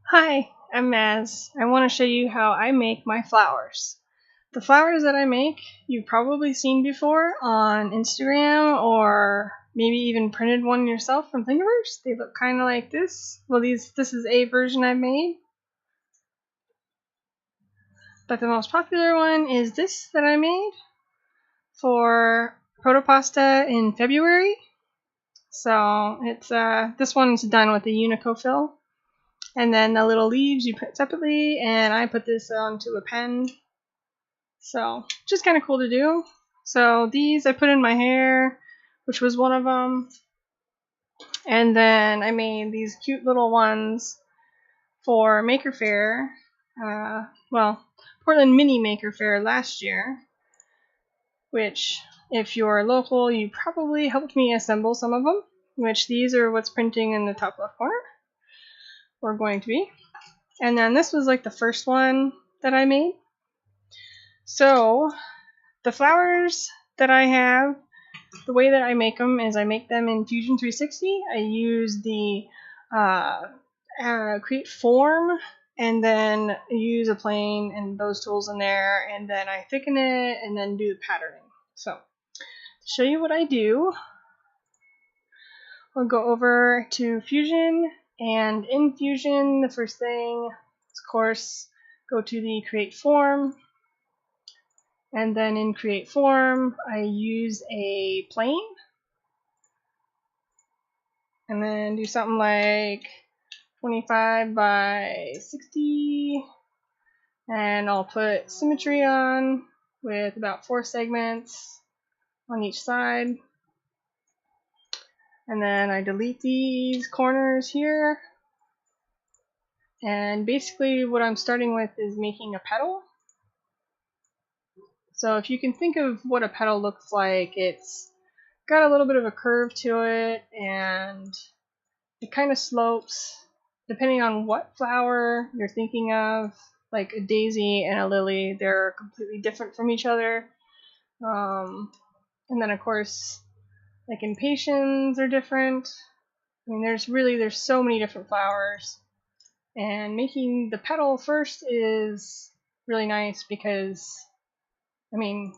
Hi, I'm Maz. I want to show you how I make my flowers. The flowers that I make, you've probably seen before on Instagram or maybe even printed one yourself from Thingiverse. They look kind of like this. Well, this is a version I made. But the most popular one is this that I made for Proto Pasta in February. So it's this one's done with the Unico fill. And then the little leaves you put separately, and I put this onto a pen. So, just kind of cool to do. So these I put in my hair, which was one of them. And then I made these cute little ones for Maker Faire. Portland Mini Maker Faire last year. Which, if you're local, you probably helped me assemble some of them. Which these are what's printing in the top left corner. Or going to be. And then this was like the first one that I made. So, the flowers that I have, the way that I make them is I make them in Fusion 360. I use the create form and then use a plane and those tools in there, and then I thicken it and then do the patterning. So, to show you what I do, I'll go over to Fusion, and in Fusion, the first thing is, of course, go to the create form. And then in create form, I use a plane. And then do something like 25 by 60. And I'll put symmetry on with about 4 segments on each side. And then I delete these corners here. And basically what I'm starting with is making a petal. So if you can think of what a petal looks like, it's got a little bit of a curve to it, and it kind of slopes depending on what flower you're thinking of. Like a daisy and a lily, they're completely different from each other. And then of course, like impatiens are different. I mean, there's so many different flowers. And making the petal first is really nice because, I mean,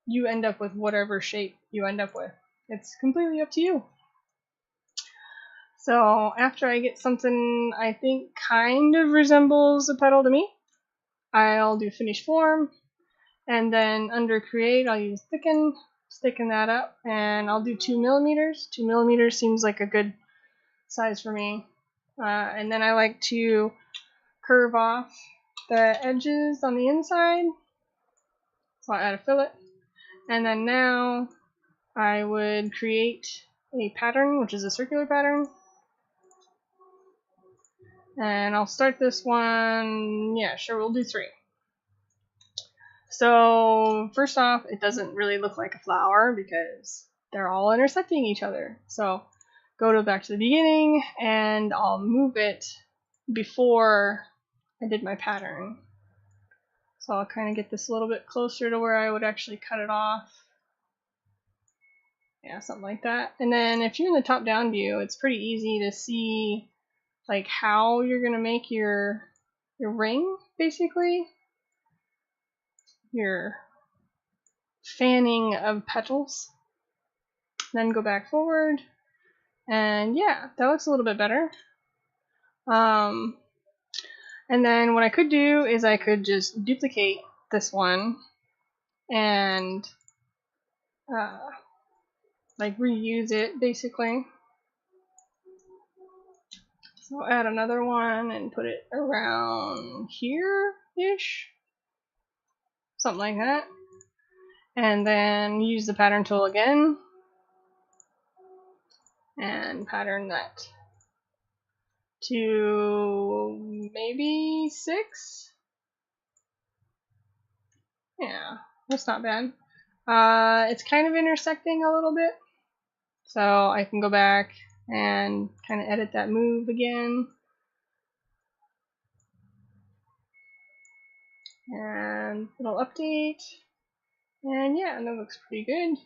you end up with whatever shape you end up with. It's completely up to you. So after I get something I think kind of resembles a petal to me, I'll do finish form, and then under create I'll use thicken that up, and I'll do 2 millimeters. 2 millimeters seems like a good size for me. And then I like to curve off the edges on the inside, so I add a fillet. And then now I would create a pattern, which is a circular pattern. And I'll start this one, yeah, sure, we'll do 3. So first off, it doesn't really look like a flower because they're all intersecting each other. So go back to the beginning, and I'll move it before I did my pattern. So I'll kind of get this a little bit closer to where I would actually cut it off. Yeah, something like that. And then if you're in the top-down view, it's pretty easy to see like how you're gonna make your ring, basically. Your fanning of petals. Then go back forward, and yeah, that looks a little bit better. And then what I could do is I could just duplicate this one and like reuse it basically. So I'll add another one and put it around here-ish. Something like that. And then use the pattern tool again and pattern that to maybe 6. Yeah, that's not bad. It's kind of intersecting a little bit, so I can go back and kind of edit that move again. And it'll update. And yeah, that looks pretty good.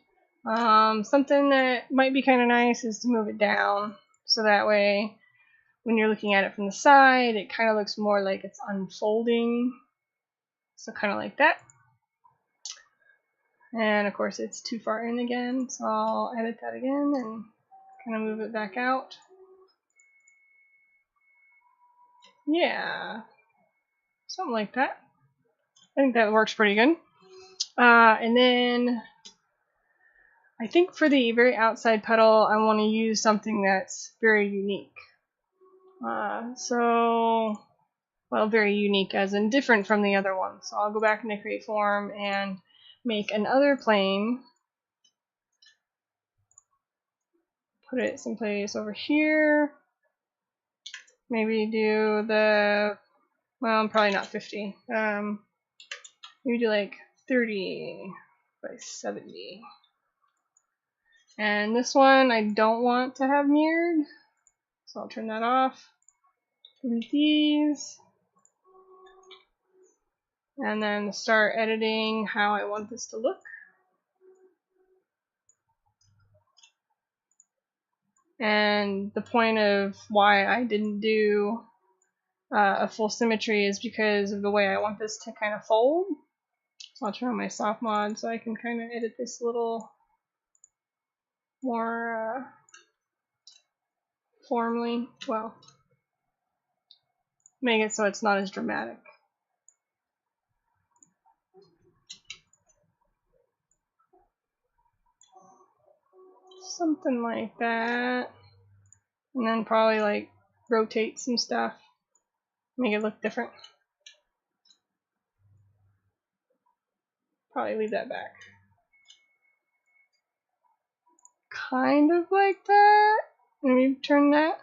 Something that might be kind of nice is to move it down, so that way when you're looking at it from the side, it kind of looks more like it's unfolding. So kind of like that. And of course it's too far in again, so I'll edit that again and kind of move it back out. Yeah, something like that. I think that works pretty good. And then I think for the very outside petal, I want to use something that's very unique. Well, very unique as in different from the other one. So I'll go back into create form and make another plane. Put it someplace over here. Maybe do the, well, probably not 50. Maybe do like 30 by 70. And this one I don't want to have mirrored, so I'll turn that off. Delete these. And then start editing how I want this to look. And the point of why I didn't do a full symmetry is because of the way I want this to kind of fold. So I'll turn on my soft mod so I can kind of edit this a little more formally. Well, make it so it's not as dramatic. Something like that. And then probably like rotate some stuff. Make it look different. Probably leave that back. Kind of like that. Maybe turn that.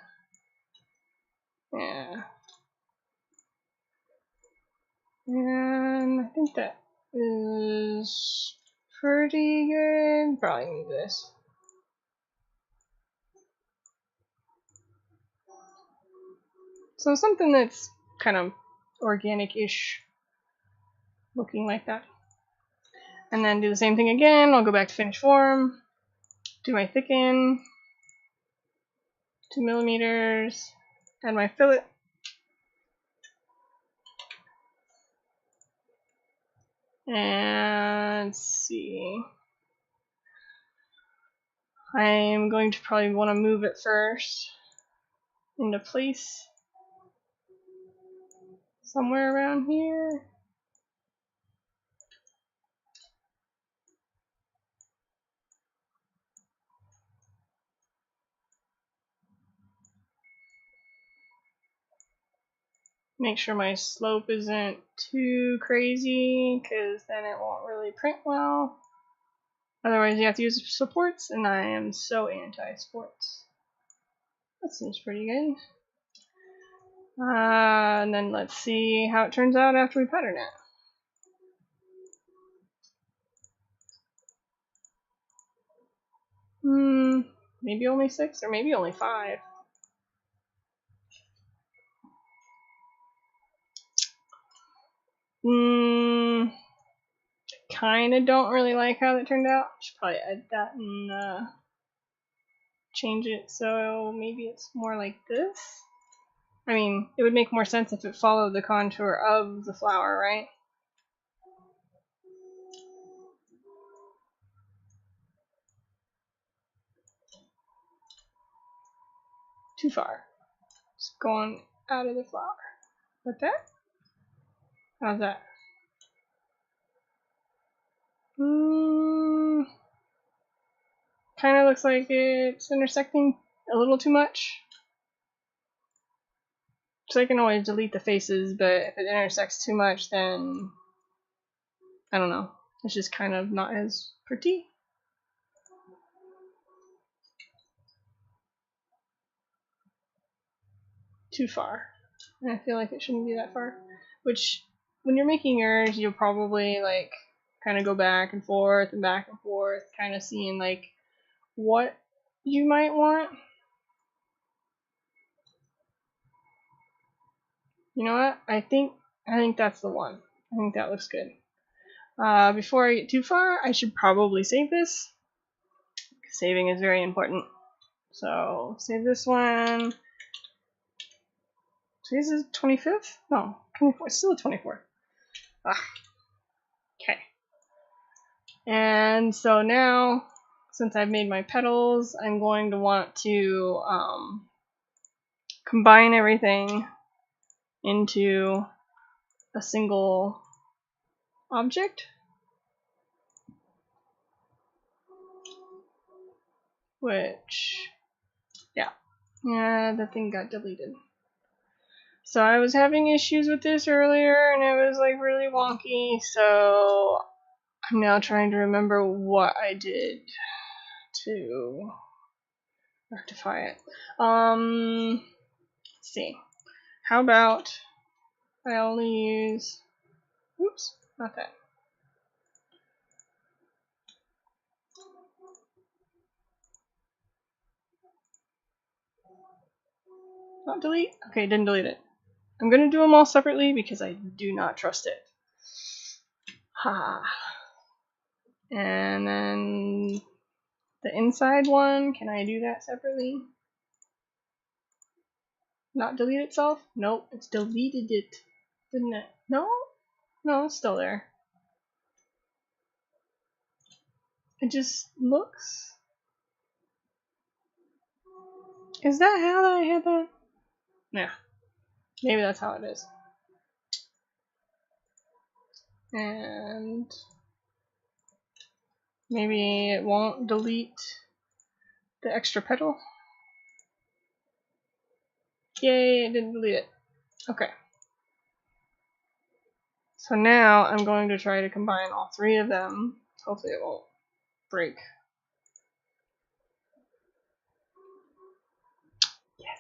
Yeah. And I think that is pretty good. Probably need this. So something that's kind of organic-ish looking like that. And then do the same thing again. I'll go back to finish form. Do my thicken. 2 millimeters. Add my fillet. And let's see. I'm going to probably want to move it first into place. Somewhere around here. Make sure my slope isn't too crazy, because then it won't really print well. Otherwise you have to use supports, and I am so anti-supports. That seems pretty good. And then let's see how it turns out after we pattern it. Maybe only 6, or maybe only 5. Kinda don't really like how that turned out. Should probably edit that and change it so maybe it's more like this. I mean, it would make more sense if it followed the contour of the flower, right? Too far. It's going out of the flower. Like that? How's that? Kind of looks like it's intersecting a little too much. So I can always delete the faces, but if it intersects too much, then I don't know. It's just kind of not as pretty. Too far. And I feel like it shouldn't be that far. Which, when you're making yours, you'll probably like kind of go back and forth, kind of seeing like what you might want. You know what? I think that's the one. I think that looks good. Before I get too far, I should probably save this. Saving is very important. So save this one. Today's the 25th? No, 24th. Still the 24th. Ah. Okay. And so now, since I've made my petals, I'm going to want to combine everything into a single object. Which, yeah, that thing got deleted. So I was having issues with this earlier, and it was like really wonky, so I'm now trying to remember what I did to rectify it. Let's see. How about I only use, oops, not that. Not delete? Okay, didn't delete it. I'm gonna do them all separately because I do not trust it. Ha. And then the inside one, can I do that separately? Not delete itself? Nope, it's deleted it, didn't it? No? No, it's still there. It just looks... Is that how I had that? Yeah. Maybe that's how it is. And maybe it won't delete the extra petal. Yay, it didn't delete it. Okay. So now I'm going to try to combine all three of them. Hopefully it won't break. Yes.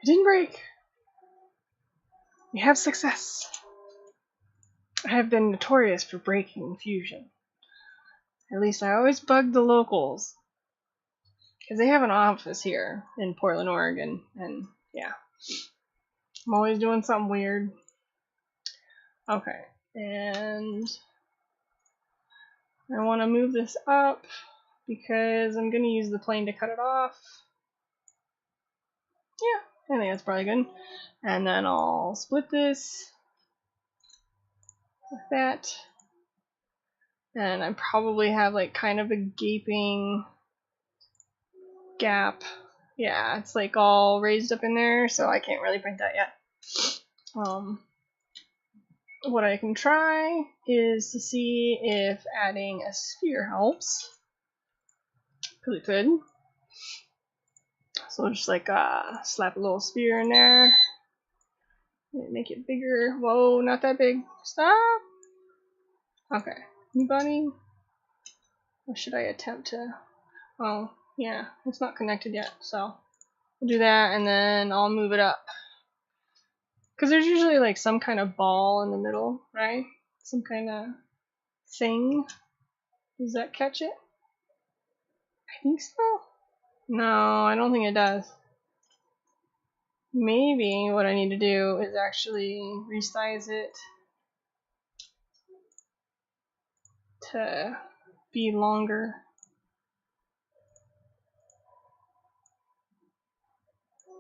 It didn't break. We have success. I have been notorious for breaking Fusion. At least I always bug the locals. Because they have an office here in Portland, Oregon. And yeah. I'm always doing something weird. Okay. And I want to move this up because I'm going to use the plane to cut it off. Yeah, I think that's probably good. And then I'll split this like that. And I probably have like kind of a gaping gap. Yeah, it's like all raised up in there, so I can't really print that yet. What I can try is to see if adding a sphere helps. Because it could. So just like slap a little sphere in there. Make it bigger. Whoa, not that big. Stop! Okay. Anybody? Or should I attempt to... Oh, yeah. It's not connected yet, so... We'll do that, and then I'll move it up. Because there's usually like some kind of ball in the middle, right? Some kind of thing. Does that catch it? I think so. No, I don't think it does. Maybe what I need to do is actually resize it to be longer.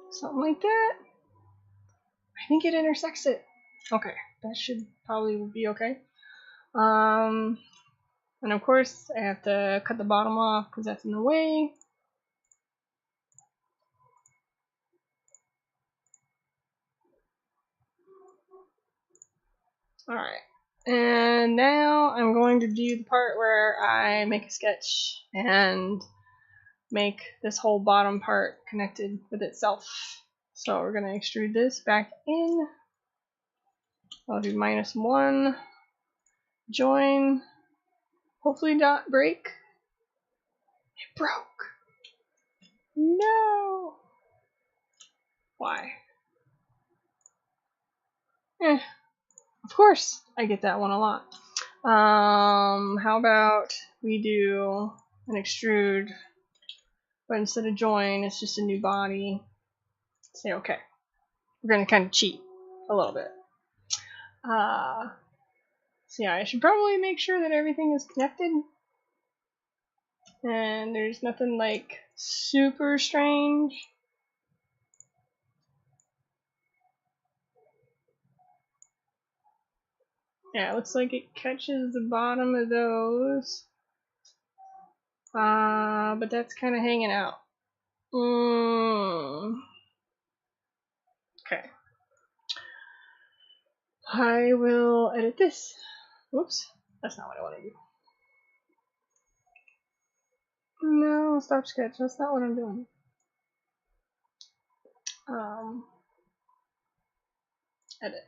Something like that. I think it intersects it. Okay, that should probably be okay. And of course I have to cut the bottom off because that's in the way. Alright, and now I'm going to do the part where I make a sketch and make this whole bottom part connected with itself. So we're going to extrude this back in. I'll do -1, join, hopefully not break. It broke. No! Why? Of course, I get that one a lot. How about we do an extrude, but instead of join, it's just a new body. Say okay. We're gonna kind of cheat a little bit. So yeah, I should probably make sure that everything is connected, and there's nothing like super strange. Yeah, it looks like it catches the bottom of those. But that's kind of hanging out. Okay. I will edit this. Whoops. That's not what I want to do. No, stop sketch. That's not what I'm doing. Edit.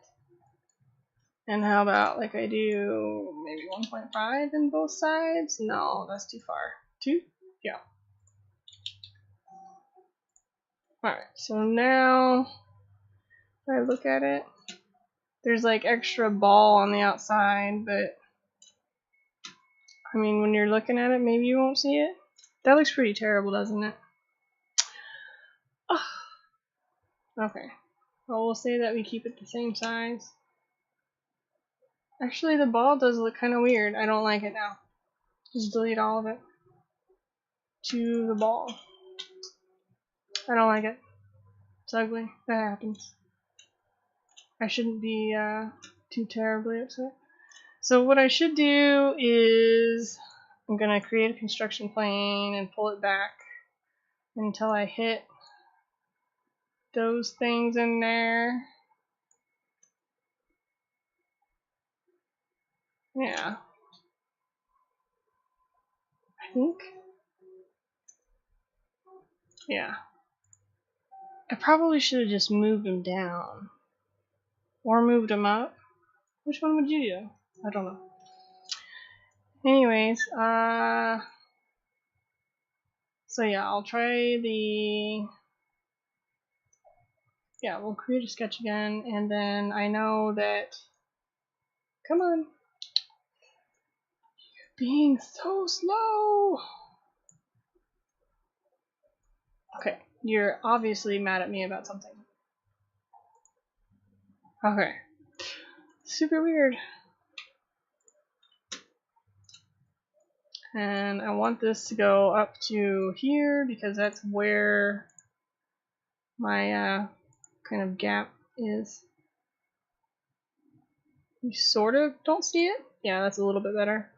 And how about like I do maybe 1.5 in both sides? No, that's too far. 2? Yeah. Alright, so now if I look at it, there's like extra ball on the outside, but I mean when you're looking at it maybe you won't see it. That looks pretty terrible, doesn't it? Oh. Okay. Well, we'll say that we keep it the same size. Actually, the ball does look kind of weird. I don't like it now. Just delete all of it. To the ball. I don't like it. It's ugly. That happens. I shouldn't be too terribly upset. So what I should do is I'm going to create a construction plane and pull it back until I hit those things in there. Yeah. I think. Yeah. I probably should have just moved them down. Or moved them up. Which one would you do? I don't know. Anyways, so yeah, I'll try the, yeah, we'll create a sketch again, and then I know that, come on, being so slow. Okay, you're obviously mad at me about something. Okay, super weird. And I want this to go up to here because that's where my kind of gap is. You sort of don't see it? Yeah, that's a little bit better.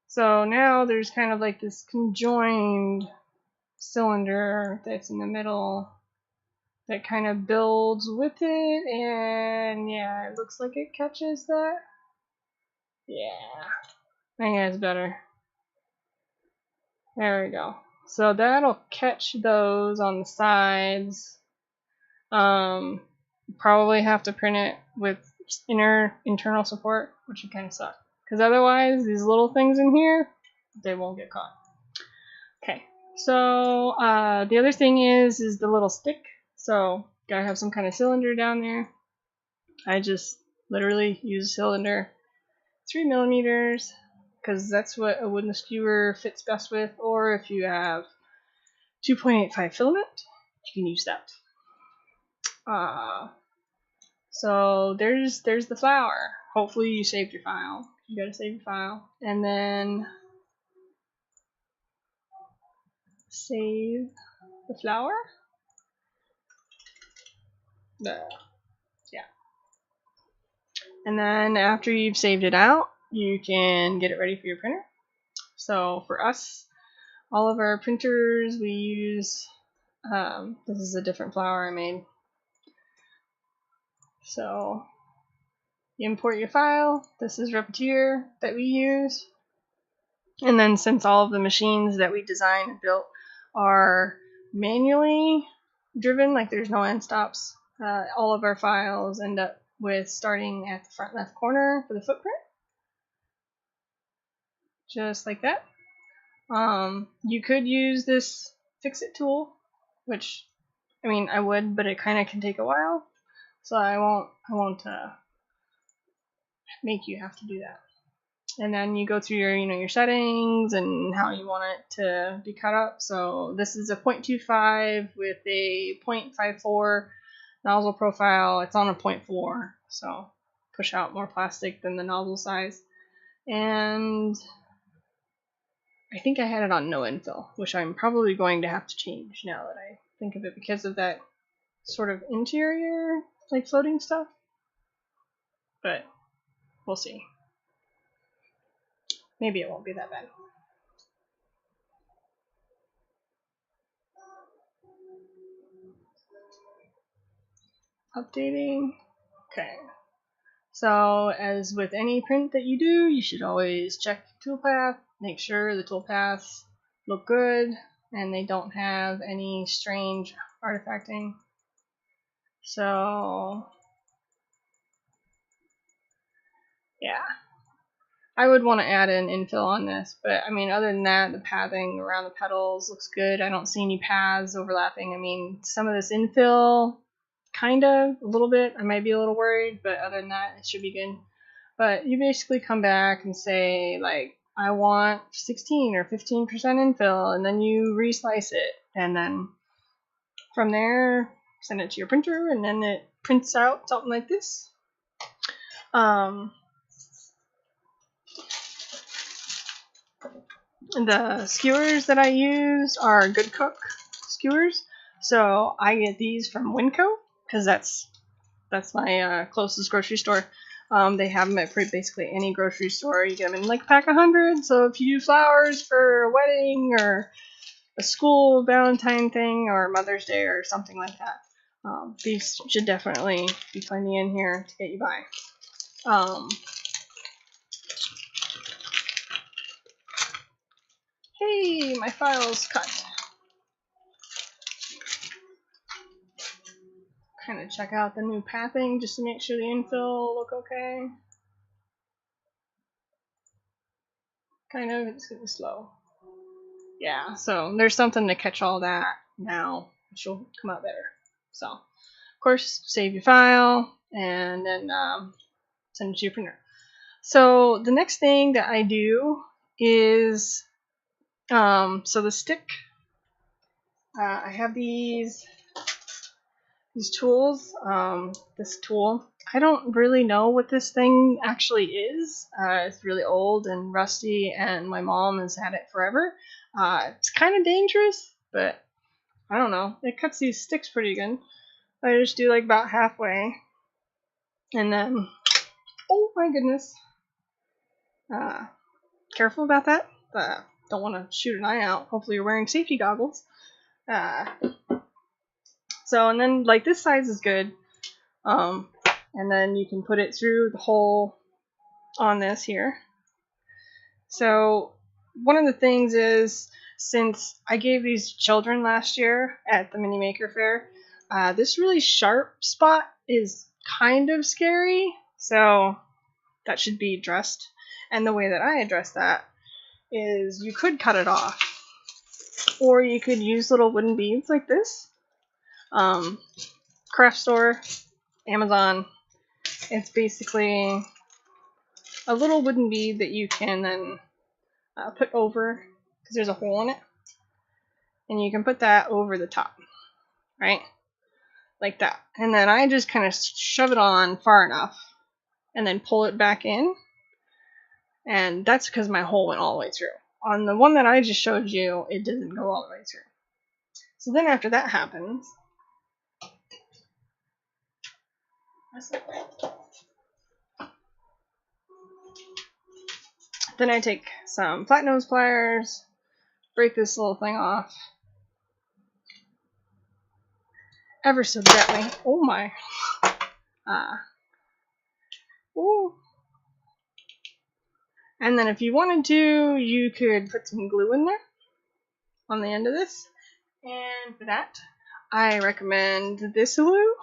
So now there's kind of like this conjoined cylinder that's in the middle that kind of builds with it, and yeah, it looks like it catches that. Yeah, I think that's better. There we go. So that'll catch those on the sides. Probably have to print it with internal support, which would kind of suck. Because otherwise, these little things in here, they won't get caught. Okay, so the other thing is the little stick. So gotta have some kind of cylinder down there. I just literally use a cylinder, 3mm, because that's what a wooden skewer fits best with. Or if you have 2.85 filament, you can use that. So there's the flower. Hopefully you saved your file. You gotta save your file, and then save the flower. Yeah. And then after you've saved it out, you can get it ready for your printer. So for us, all of our printers, we use, this is a different flower I made. So you import your file. This is Repetier that we use. And then since all of the machines that we designed and built are manually driven, like there's no end stops, all of our files end up with starting at the front left corner for the footprint. Just like that. You could use this fix-it tool, which, I mean, I would, but it kind of can take a while, so I won't make you have to do that. And then you go through your, your settings and how you want it to be cut up. So this is a 0.25 with a 0.54 nozzle profile. It's on a 0.4, so push out more plastic than the nozzle size. And I think I had it on no infill, which I'm probably going to have to change now that I think of it because of that sort of interior, like floating stuff. But we'll see. Maybe it won't be that bad. Updating. Okay. So as with any print that you do, you should always check toolpath, make sure the toolpaths look good and they don't have any strange artifacting. So yeah, I would want to add an infill on this, but I mean, other than that, the pathing around the petals looks good. I don't see any paths overlapping. I mean, some of this infill, kind of, a little bit, I might be a little worried, but other than that, it should be good. But you basically come back and say, like, I want 16 or 15% infill, and then you reslice it, and then from there, send it to your printer, and then it prints out something like this. The skewers that I use are Good Cook skewers, so I get these from Winco because that's my closest grocery store. They have them at basically any grocery store. You get them in like a pack of 100. So if you do flowers for a wedding or a school Valentine thing or Mother's Day or something like that, these should definitely be plenty in here to get you by. Hey, my file's cut. Kind of check out the new pathing just to make sure the infill look okay. Kind of, it's getting slow. Yeah, so there's something to catch all that now, which will come out better. So, of course, save your file and then send it to your printer. So the next thing that I do is, so the stick, I have these tools. This tool, I don't really know what this thing actually is. It's really old and rusty, and my mom has had it forever. It's kind of dangerous, but I don't know. It cuts these sticks pretty good. I just do like about halfway, and then, oh my goodness, careful about that. Don't want to shoot an eye out. Hopefully you're wearing safety goggles. So, and then like this size is good. And then you can put it through the hole on this here. So one of the things is, since I gave these children last year at the Mini Maker Fair, this really sharp spot is kind of scary, so that should be addressed. And the way that I address that is you could cut it off, or you could use little wooden beads like this. Craft store, Amazon. It's basically a little wooden bead that you can then put over, because there's a hole in it, and you can put that over the top, right? Like that. And then I just kind of shove it on far enough and then pull it back in, and that's because my hole went all the way through. On the one that I just showed you, it didn't go all the way through. So then after that happens, then I take some flat nose pliers, break this little thing off ever so gently. Oh my. Ooh. And then if you wanted to, you could put some glue in there on the end of this. And for that, I recommend this glue.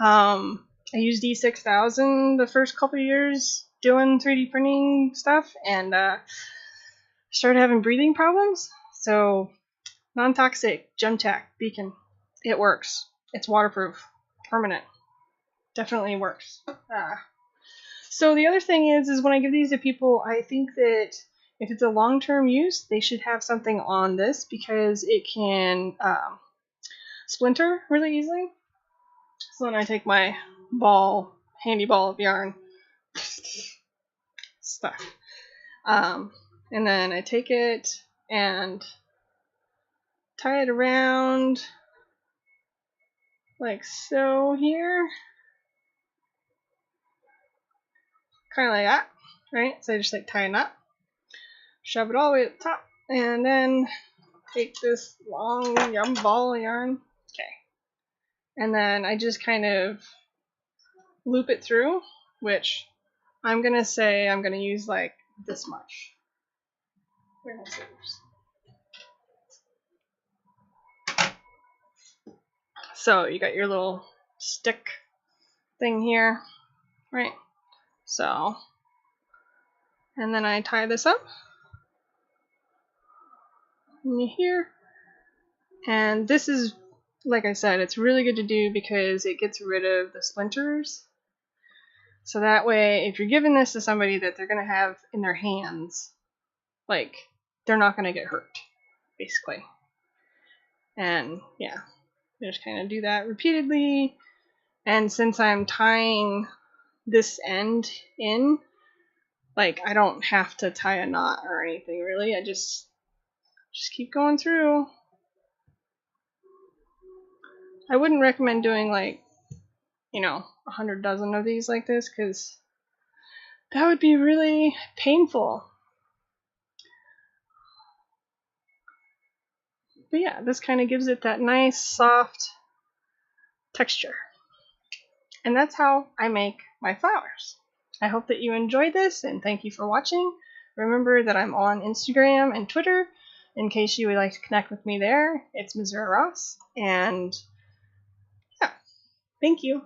I used D6000 the first couple years doing 3D printing stuff, and started having breathing problems. So non-toxic Gemtech Beacon, it works. It's waterproof, permanent, definitely works. So the other thing is when I give these to people, I think that if it's a long-term use, they should have something on this, because it can splinter really easily. So then I take my handy ball of yarn, stuff, and then I take it and tie it around like so here. Kind of like that, right? So I just like tie a knot, shove it all the way to the top, and then take this long ball of yarn. Okay. And then I just kind of loop it through, which I'm going to say I'm going to use like this much. Where are my scissors? So you got your little stick thing here, right? So, and then I tie this up in here. And this is, like I said, it's really good to do because it gets rid of the splinters. So that way, if you're giving this to somebody that they're going to have in their hands, like, they're not going to get hurt, basically. And yeah, just kind of do that repeatedly. And since I'm tying this end in, like, I don't have to tie a knot or anything really. I just keep going through. I wouldn't recommend doing like, 100 dozen of these like this, because that would be really painful. But yeah, this kind of gives it that nice soft texture. And that's how I make my flowers. I hope that you enjoyed this, and thank you for watching. Remember that I'm on Instagram and Twitter in case you would like to connect with me there. It's Missouri Ross, and yeah, thank you.